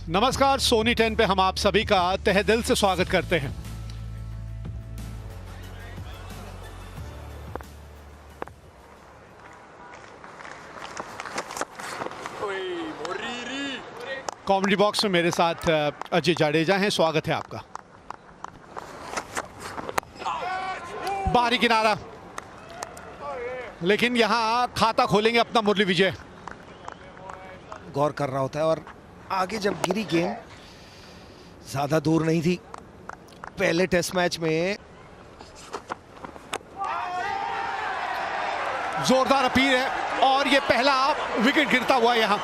नमस्कार, सोनी 10 पे हम आप सभी का तहे दिल से स्वागत करते हैं। कॉमेडी बॉक्स में मेरे साथ अजय जाडेजा हैं, स्वागत है आपका। बाहरी किनारा, लेकिन यहां खाता खोलेंगे अपना मुरली विजय। गौर कर रहा होता है और आगे जब गिरी गेंद ज्यादा दूर नहीं थी। पहले टेस्ट मैच में जोरदार अपील है और ये पहला विकेट गिरता हुआ यहां।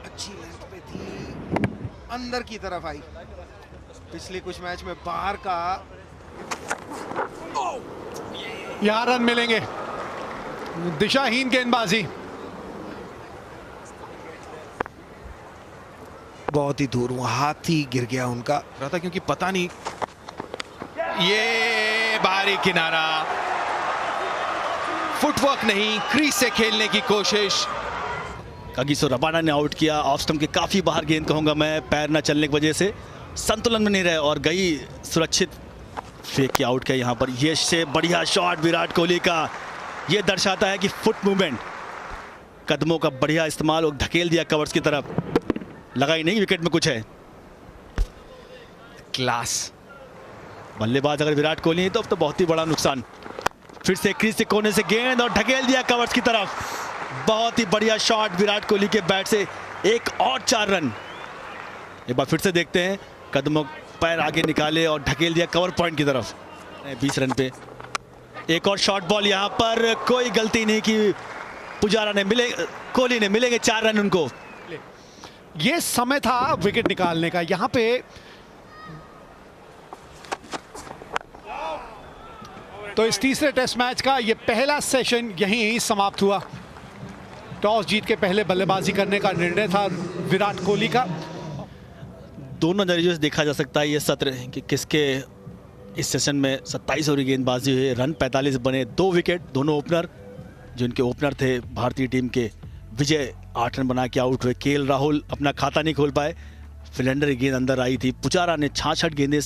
अच्छी लेंथ पे थी, अंदर की तरफ आई। पिछले कुछ मैच में बाहर का। यहां रन मिलेंगे, दिशाहीन गेंदबाजी। बहुत ही दूर, वो हाथ ही गिर गया उनका रहा था क्योंकि पता नहीं। ये बाहरी किनारा, फुटवर्क नहीं, क्रीज से खेलने की कोशिश। कागिसो रबाडा ने आउट किया। ऑफ स्टंप के काफी बाहर गेंद कहूंगा मैं, पैर न चलने की वजह से संतुलन में नहीं रहे और गई सुरक्षित फेंक के आउट किया। यहाँ पर ये से बढ़िया शॉट विराट कोहली का। ये दर्शाता है कि फुट मूवमेंट, कदमों का बढ़िया इस्तेमाल, और धकेल दिया कवर्स की तरफ। लगा ही नहीं विकेट में कुछ है। क्लास बल्लेबाज अगर विराट कोहली है तो अब तो बहुत ही बड़ा नुकसान। फिर से क्रीज से कोने से गेंद और ढकेल दिया कवर्स की तरफ। बहुत ही बढ़िया शॉट विराट कोहली के बैट से। एक और 4 रन। एक बार फिर से देखते हैं, कदमों पैर आगे निकाले और ढकेल दिया कवर पॉइंट की तरफ। 20 रन पे एक और शॉर्ट बॉल। यहाँ पर कोई गलती नहीं की पुजारा ने, कोहली ने। मिलेंगे 4 रन उनको। ये समय था विकेट निकालने का। यहां पे तो इस तीसरे टेस्ट मैच का ये पहला सेशन यहीं समाप्त हुआ। टॉस जीत के पहले बल्लेबाजी करने का निर्णय था विराट कोहली का। दोनों नजरिए से देखा जा सकता है ये सत्र कि किसके इस सेशन में 27 ओवर गेंदबाजी हुई। रन 45 बने, 2 विकेट। दोनों ओपनर, जिनके ओपनर थे भारतीय टीम के, विजय 8 रन बना के आउट हुए। केएल राहुल अपना खाता नहीं खोल पाए। फिलेंडर की गेंद अंदर आई थी। पुजारा ने 66 गेंदें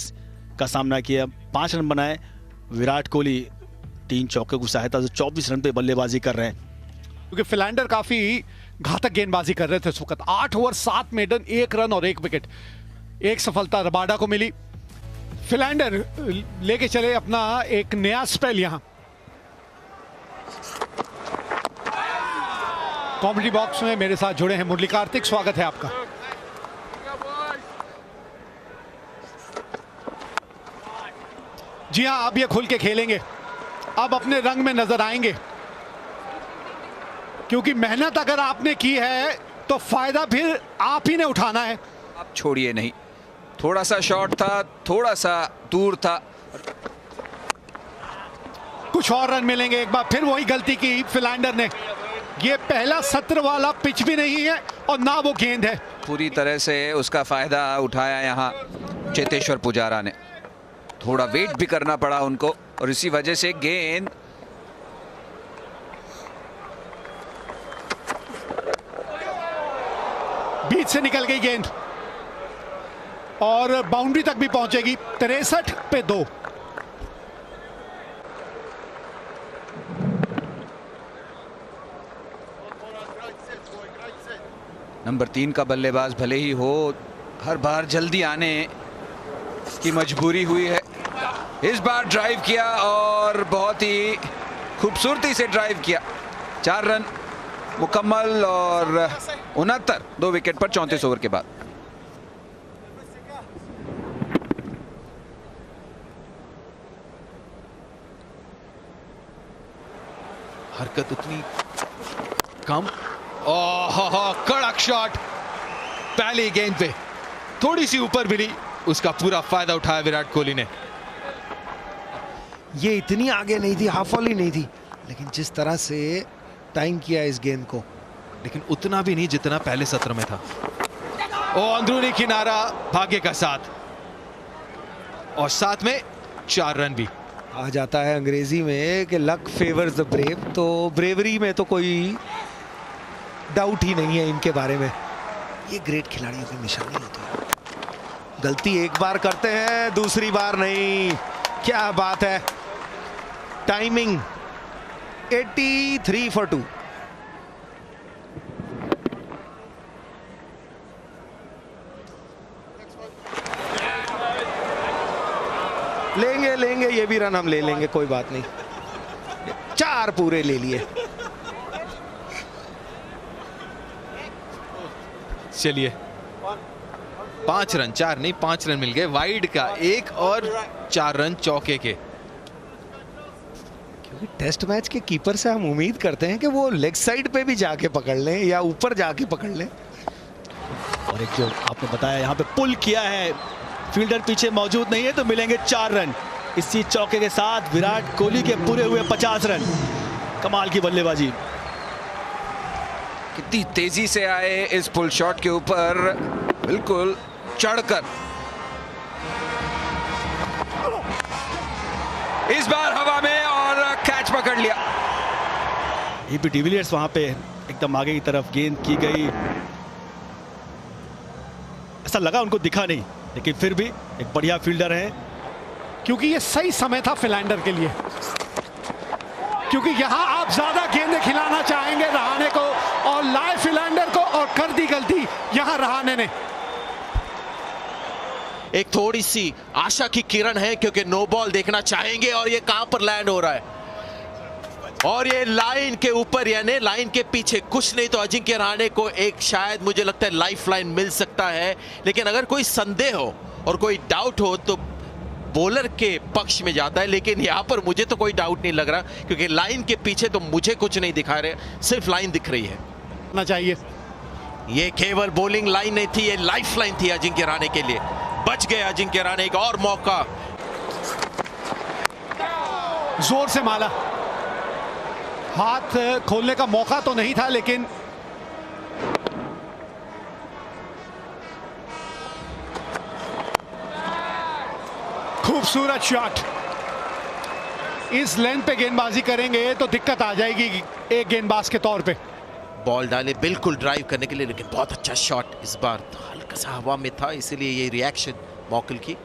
का सामना किया, 5 रन बनाए। विराट कोहली 3 चौके की सहायता से 24 रन पे बल्लेबाजी कर रहे हैं। क्योंकि फिलैंडर काफी घातक गेंदबाजी कर रहे थे इस वक्त। 8 ओवर 7 मेडन, 1 रन और 1 विकेट। एक सफलता रबाडा को मिली। फिलैंडर लेके चले अपना एक नया स्पेल। यहां कॉमेडी बॉक्स में मेरे साथ जुड़े हैं मुरली कार्तिक, स्वागत है आपका। जी हां, अब ये खुल के खेलेंगे, अब अपने रंग में नजर आएंगे। क्योंकि मेहनत अगर आपने की है तो फायदा फिर आप ही ने उठाना है। आप छोड़िए नहीं। थोड़ा सा शॉट था, थोड़ा सा दूर था। कुछ और रन मिलेंगे। एक बार फिर वही गलती की फिलैंडर ने। ये पहला सत्र वाला पिच भी नहीं है और ना वो गेंद है। पूरी तरह से उसका फायदा उठाया यहाँ चेतेश्वर पुजारा ने। थोड़ा वेट भी करना पड़ा उनको और इसी वजह से गेंद बीच से निकल गई गेंद और बाउंड्री तक भी पहुंचेगी। 63 पे 2। नंबर 3 का बल्लेबाज भले ही हो, हर बार जल्दी आने की मजबूरी हुई है। इस बार ड्राइव किया और बहुत ही खूबसूरती से ड्राइव किया। 4 रन मुकम्मल और 69, 2 विकेट पर 34 ओवर के बाद। हरकत उतनी कम। ओह, कड़क शॉट। पहली गेंद पे थोड़ी सी ऊपर मिली, उसका पूरा फायदा उठाया विराट कोहली ने। ये इतनी आगे नहीं थी, हाफ वॉली नहीं थी, लेकिन जिस तरह से टाइम किया इस गेंद को, लेकिन उतना भी नहीं जितना पहले सत्र में था। ओ, अंदरूनी किनारा, भाग्य का साथ, और साथ में 4 रन भी। आ जाता है अंग्रेजी में कि लक फेवर्स द ब्रेव। तो ब्रेवरी में तो कोई डाउट ही नहीं है इनके बारे में। ये ग्रेट खिलाड़ियों की निशानी होती है। गलती एक बार करते हैं, दूसरी बार नहीं। क्या बात है, टाइमिंग 83 for 2। लेंगे ये भी रन हम ले लेंगे, कोई बात नहीं। 4 पूरे ले लिए। चलिए 5 रन, 4 नहीं 5 रन मिल गए वाइड का, 1 और 4 रन चौके के। क्योंकि टेस्ट मैच के कीपर से हम उम्मीद करते हैं कि वो लेग साइड पे भी जाके पकड़ लें या ऊपर जाके पकड़ लें। और एक जो आपने बताया यहाँ पे पुल किया है, फील्डर पीछे मौजूद नहीं है तो मिलेंगे 4 रन। इसी चौके के साथ विराट कोहली के पूरे हुए 50 रन। कमाल की बल्लेबाजी। कितनी तेजी से आए इस पुल शॉट के ऊपर, बिल्कुल चढ़कर। इस बार हवा में और कैच पकड़ लिया। एबी डिविलियर्स वहां पे एकदम आगे की तरफ गेंद की गई, ऐसा लगा उनको दिखा नहीं, लेकिन फिर भी एक बढ़िया फील्डर है। क्योंकि ये सही समय था फिलैंडर के लिए, क्योंकि यहां आप ज्यादा गेंदें खिलाना चाहेंगे रहाणे को और लाए फिलैंडर को, और कर दी गलती यहां रहाणे ने। एक थोड़ी सी आशा की किरण है क्योंकि नो बॉल देखना चाहेंगे और ये कहां पर लैंड हो रहा है, और ये लाइन के ऊपर यानी लाइन के पीछे। कुछ नहीं तो अजिंक्य रहाणे को एक शायद मुझे लगता है लाइफ लाइन मिल सकता है, लेकिन अगर कोई संदेह हो और कोई डाउट हो तो बॉलर के पक्ष में जाता है, लेकिन यहां पर मुझे तो कोई डाउट नहीं लग रहा क्योंकि लाइन के पीछे तो मुझे कुछ नहीं दिखा रहे, सिर्फ लाइन दिख रही है। ना चाहिए, ये केवल बॉलिंग लाइन नहीं थी, ये लाइफ लाइन थी अजिंक्य रहाणे के लिए। बच गए अजिंक्य रहाणे, एक और मौका। जोर से माला, हाथ खोलने का मौका तो नहीं था, लेकिन खूबसूरत शॉट। इस लेंथ पे गेंदबाजी करेंगे तो दिक्कत आ जाएगी एक गेंदबाज के तौर पे। बॉल डाले बिल्कुल ड्राइव करने के लिए, लेकिन बहुत अच्छा शॉट। इस बार हल्का सा हवा में था, इसीलिए ये रिएक्शन मौकल की।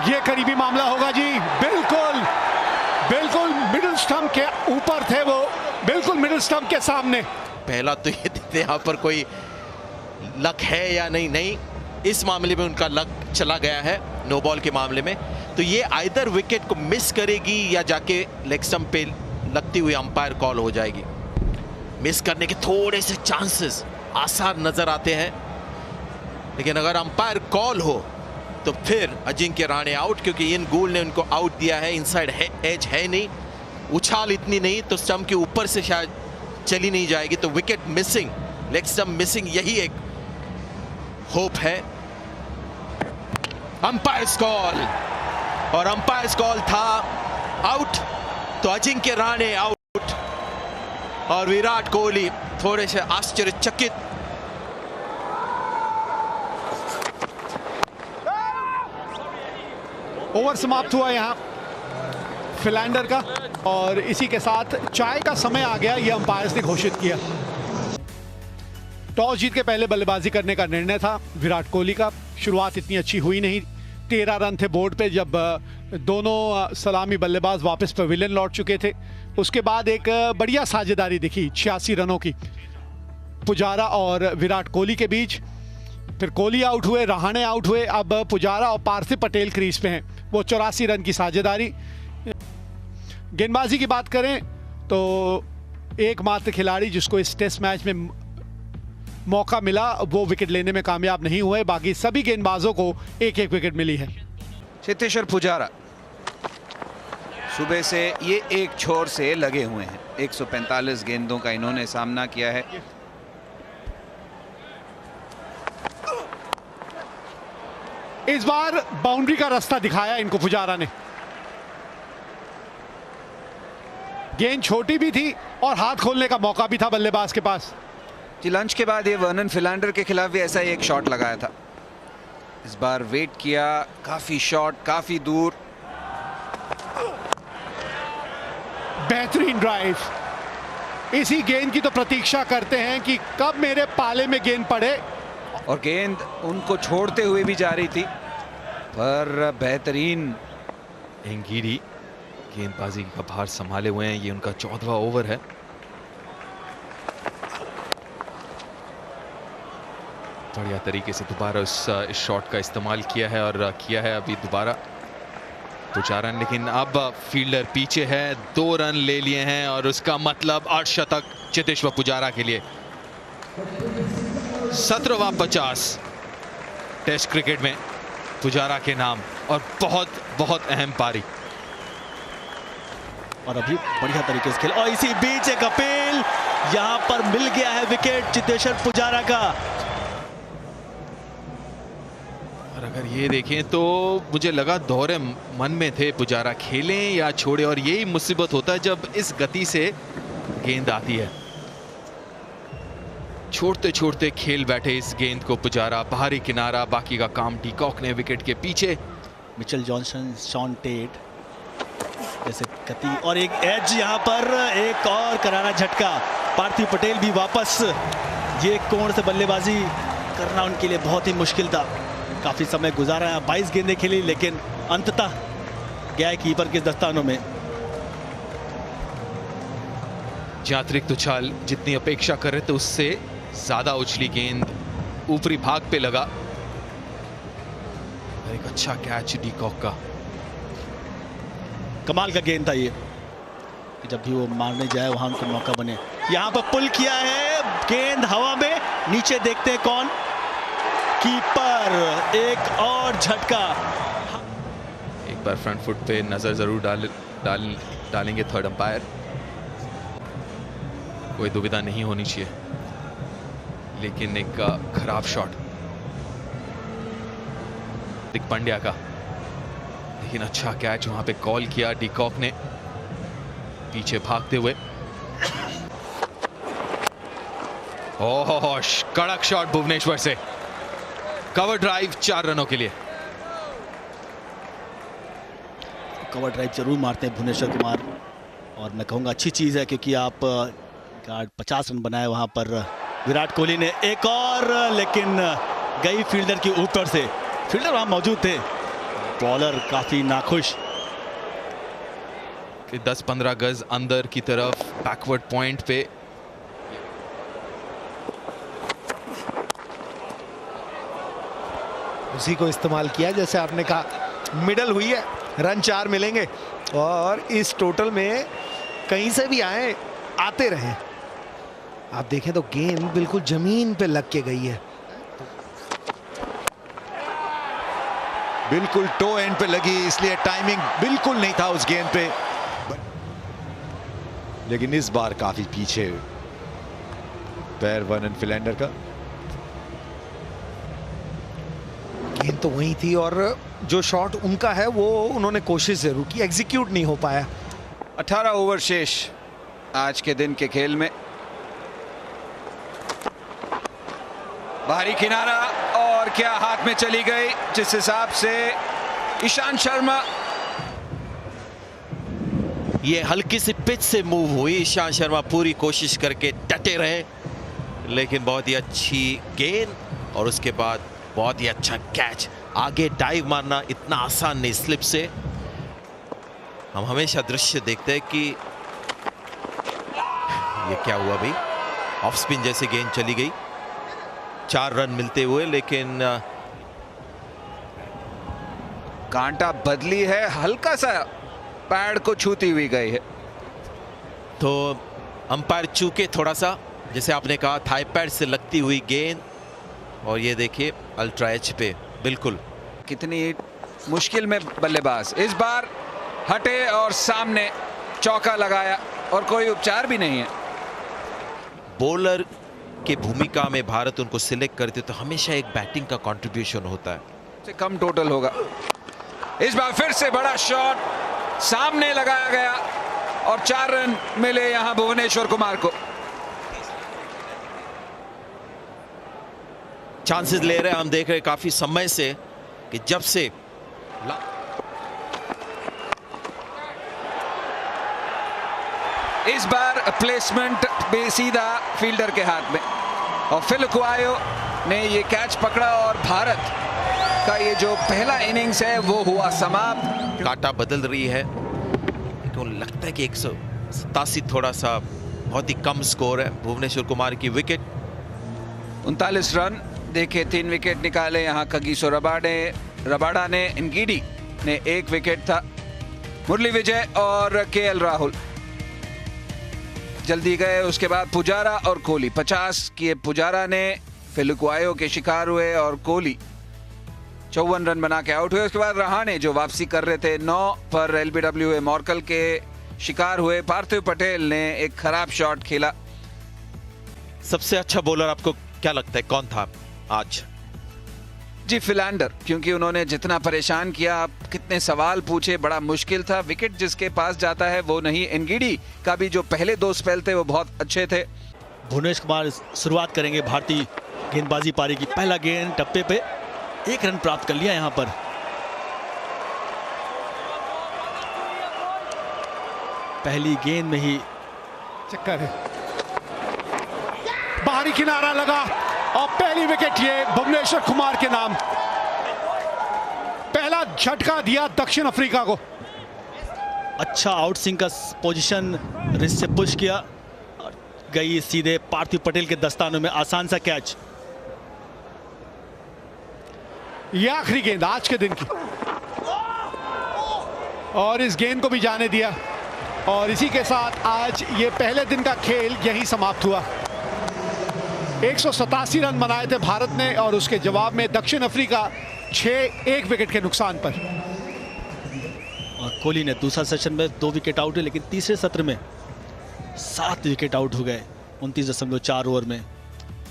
ये करीबी मामला होगा जी, बिल्कुल बिल्कुल मिडिल स्टंप के ऊपर थे वो, बिल्कुल मिडिल स्टंप के सामने। पहला तो ये देखते यहाँ पर कोई लक है या नहीं। नहीं, इस मामले में उनका लक चला गया है नो बॉल के मामले में। तो ये आइदर विकेट को मिस करेगी या जाके लेग स्टंप पे लगती हुई अंपायर कॉल हो जाएगी। मिस करने के थोड़े से चांसेस आसार नजर आते हैं, लेकिन अगर अंपायर कॉल हो तो फिर अजिंक्य रहाणे आउट, क्योंकि इन गूल ने उनको आउट दिया है। इनसाइड एज है नहीं, उछाल इतनी नहीं तो स्टंप के ऊपर से शायद चली नहीं जाएगी। तो wicket missing, leg stump missing, यही एक होप है। अंपायर्स कॉल, और अंपायर्स कॉल था आउट, तो अजिंक्य रहाणे आउट और विराट कोहली थोड़े से आश्चर्यचकित। ओवर समाप्त हुआ यहां फिलैंडर का, और इसी के साथ चाय का समय आ गया, यह अंपायर्स ने घोषित किया। टॉस जीत के पहले बल्लेबाजी करने का निर्णय था विराट कोहली का। शुरुआत इतनी अच्छी हुई नहीं, 13 रन थे बोर्ड पे जब दोनों सलामी बल्लेबाज वापस पवेलियन लौट चुके थे। उसके बाद एक बढ़िया साझेदारी दिखी 86 रनों की पुजारा और विराट कोहली के बीच। फिर कोहली आउट हुए, रहाणे आउट हुए, अब पुजारा और पार्थिव पटेल क्रीज पे हैं, वो 84 रन की साझेदारी। गेंदबाजी की बात करें तो एकमात्र खिलाड़ी जिसको इस टेस्ट मैच में मौका मिला वो विकेट लेने में कामयाब नहीं हुए, बाकी सभी गेंदबाजों को एक एक विकेट मिली है। चेतेश्वर पुजारा सुबह से ये एक छोर से लगे हुए हैं, 145 गेंदों का इन्होंने सामना किया है। इस बार बाउंड्री का रास्ता दिखाया इनको पुजारा ने। गेंद छोटी भी थी और हाथ खोलने का मौका भी था बल्लेबाज के पास। जी, लंच के बाद ये वर्नन फिलैंडर के खिलाफ भी ऐसा ही एक शॉट लगाया था। इस बार वेट किया, काफी शॉट, काफी दूर। बेहतरीन ड्राइव। इसी गेंद की तो प्रतीक्षा करते हैं कि कब मेरे पाले में गेंद पड़े। और गेंद उनको छोड़ते हुए भी जा रही थी, पर बेहतरीन एंगीरी गेंदबाजी का भार संभाले हुए हैं। ये उनका 14वां ओवर है। बढ़िया तरीके से दोबारा इस शॉट का इस्तेमाल किया है और किया है अभी दोबारा पुजारा, लेकिन अब फील्डर पीछे है। 2 रन ले लिए हैं और उसका मतलब अर्धशतक चेतेश्वर पुजारा के लिए। 17वां 50 टेस्ट क्रिकेट में पुजारा के नाम, और बहुत बहुत अहम पारी। और अभी बढ़िया तरीके से खेल, और इसी बीच एक अपील, यहां पर मिल गया है विकेट चेतेश्वर पुजारा का। और अगर ये देखें तो मुझे लगा दोहरे मन में थे पुजारा, खेलें या छोड़े, और यही मुसीबत होता है जब इस गति से गेंद आती है। छोड़ते छोड़ते खेल बैठे इस गेंद को पुजारा। बाहरी किनारा, बाकी का काम डीकॉक ने विकेट के पीछे। मिचेल जॉनसन, शॉन टेट जैसे गति, और एक एज यहां पर, एक और करारा झटका। पार्थिव पटेल भी वापस। ये कोण से बल्लेबाजी करना उनके लिए बहुत ही मुश्किल था। काफी समय गुजारा, 22 गेंदें खेली, लेकिन अंततः गया कीपर के दस्तानों में। अतिरिक्त उछाल जितनी अपेक्षा कर रहे थे उससे ज्यादा उछली गेंद ऊपरी भाग पे लगा। एक अच्छा कैच डीकॉक का। कमाल का गेंद था ये, कि जब भी वो मारने जाए वहां उनको मौका बने। यहां पर पुल किया है, गेंद हवा में, नीचे देखते हैं कौन, कीपर। एक और झटका। एक बार फ्रंट फुट पे नजर जरूर डालेंगे थर्ड अंपायर। कोई दुविधा नहीं होनी चाहिए, लेकिन एक खराब शॉट हार्दिक पांड्या का, लेकिन अच्छा कैच वहां पे कॉल किया डीकॉक ने पीछे भागते हुए। ओह, कड़क शॉट भुवनेश्वर से। कवर ड्राइव 4 रनों के लिए। कवर ड्राइव जरूर मारते हैं भुवनेश्वर कुमार, और मैं कहूंगा अच्छी चीज है, क्योंकि आप 50 रन बनाए वहां पर विराट कोहली ने। एक और, लेकिन गई फील्डर के ऊपर से। फील्डर वहां मौजूद थे, बॉलर काफी नाखुश। 10-15 गज अंदर की तरफ बैकवर्ड पॉइंट पे। उसी को इस्तेमाल किया जैसे आपने कहा। मिडल हुई है, रन 4 मिलेंगे, और इस टोटल में कहीं से भी आते रहे। आप देखें तो गेंद बिल्कुल जमीन पे लग के गई है। बिल्कुल टो एंड पे लगी, इसलिए टाइमिंग बिल्कुल नहीं था उस गेंद पे, लेकिन इस बार काफी पीछे पैर वर्नन फिलैंडर का। गेंद तो वही थी, और जो शॉट उनका है वो उन्होंने कोशिश जरूर की, एग्जीक्यूट नहीं हो पाया। 18 ओवर शेष आज के दिन के खेल में। बाहरी किनारा, और क्या हाथ में चली गई, जिस हिसाब से ईशांत शर्मा। ये हल्की सी पिच से मूव हुई, ईशांत शर्मा पूरी कोशिश करके डटे रहे, लेकिन बहुत ही अच्छी गेंद, और उसके बाद बहुत ही अच्छा कैच। आगे डाइव मारना इतना आसान नहीं स्लिप से। हम हमेशा दृश्य देखते हैं कि ये क्या हुआ भाई, ऑफ स्पिन जैसे गेंद चली गई। 4 रन मिलते हुए, लेकिन कांटा बदली है, हल्का सा पैड को छूती हुई गई है। तो अंपायर चूके थोड़ा सा, जैसे आपने कहा, थाई पैड से लगती हुई गेंद, और ये देखिए अल्ट्रा एच पे बिल्कुल। कितनी मुश्किल में बल्लेबाज इस बार हटे और सामने चौका लगाया, और कोई उपचार भी नहीं है। बॉलर की भूमिका में भारत उनको सिलेक्ट करते तो हमेशा एक बैटिंग का कंट्रीब्यूशन होता है। से कम टोटल होगा। इस बार फिर से बड़ा शॉट सामने लगाया गया, और 4 रन मिले यहां भुवनेश्वर कुमार को। चांसेस ले रहे हैं, हम देख रहे हैं काफी समय से कि जब से इस बार प्लेसमेंट भी सीधा फील्डर के हाथ में और फिल कुआयो ने ये कैच पकड़ा और भारत का ये जो पहला इनिंग्स है वो हुआ समाप्त। काटा बदल रही है, तो लगता है कि 187 थोड़ा सा बहुत ही कम स्कोर है। भुवनेश्वर कुमार की विकेट, 39 रन देखे, 3 विकेट निकाले यहाँ कगिसो रबाडा ने, इंगीडी ने 1 विकेट था, मुरली विजय और केएल राहुल जल्दी गए। उसके बाद पुजारा और कोहली 50 किए पुजारा ने, फिलुक्वायो के शिकार हुए और कोहली 54 रन बना के आउट हुए। उसके बाद रहाणे जो वापसी कर रहे थे 9 पर एलबीडब्ल्यू मॉर्कल के शिकार हुए। पार्थिव पटेल ने एक खराब शॉट खेला। सबसे अच्छा बॉलर आपको क्या लगता है कौन था आज? जी फिलैंडर, क्योंकि उन्होंने जितना परेशान किया, आप कितने सवाल पूछे, बड़ा मुश्किल था। विकेट जिसके पास जाता है वो नहीं। एनगीडी का भी जो पहले 2 स्पेल थे वो बहुत अच्छे थे। भुवनेश्वर कुमार शुरुआत करेंगे भारतीय गेंदबाजी पारी की। पहला गेंद टप्पे पे 1 रन प्राप्त कर लिया यहां पर। पहली गेंद में ही चक्कर है, बाहरी किनारा लगा और पहली विकेट ये भुवनेश्वर कुमार के नाम। पहला झटका दिया दक्षिण अफ्रीका को। अच्छा आउट स्विंग का पोजीशन रिस्ट से पुश किया और गई सीधे पार्थिव पटेल के दस्तानों में। आसान सा कैच। ये आखिरी गेंद आज के दिन की और इस गेंद को भी जाने दिया और इसी के साथ आज ये पहले दिन का खेल यहीं समाप्त हुआ। 187 रन बनाए थे भारत ने और उसके जवाब में दक्षिण अफ्रीका 1 विकेट के नुकसान पर। और कोहली ने दूसरा सेशन में 2 विकेट आउट है, लेकिन तीसरे सत्र में 7 विकेट आउट हो गए 29.4 ओवर में।